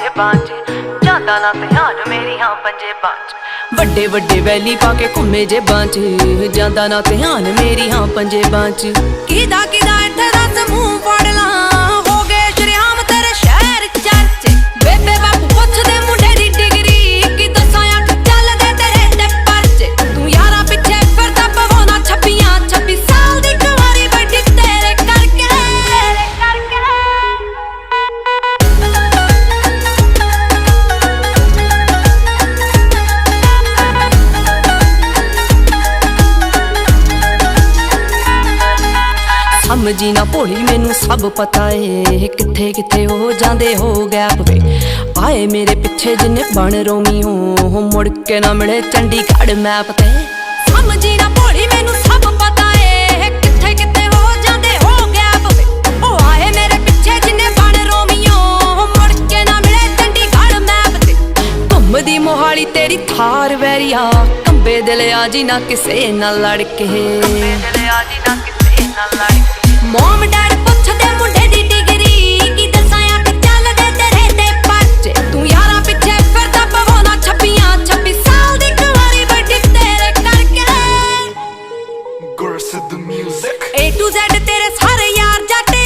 जेबां च जांदा ना ध्यान मेरियां पंजेबां च वड्डे वड्डे वैली पाके घुम्मे जेबां च जांदा ना ध्यान मेरियां पंजेबां च किदा किदा इत्थे दस मूंह फड़ ला हो गए शरेआम तेरे शहर चर्चे बेबे बापू पुछदे मुंडे दी डिग्री कि दसां अठ चलदे तेरे ते परचे तू यारां पिछे फिरदा पवाउंदा 26 साल दी कुंवारी बैठी तेरे करके समझी ना भोली मैनू सब पता है किथे किथे हो जांदे हो गैप वे आए मेरे पिछे जिन्ने बन रोमी हो मुड़ के ना मिले चंडीगढ़ मैप ते समझी ना भोली मैनू सब पता है किथे किथे हो जांदे हो गैप वे ओ आए मेरे पिछे जिन्ने बन रोमी हो मुड़ के ना मिले चंडीगढ़ मैप ते घुमदी मोहाली तेरी थार वैरिया कंबे दिल आजी ना किसे ना लड़ के मोम डैडी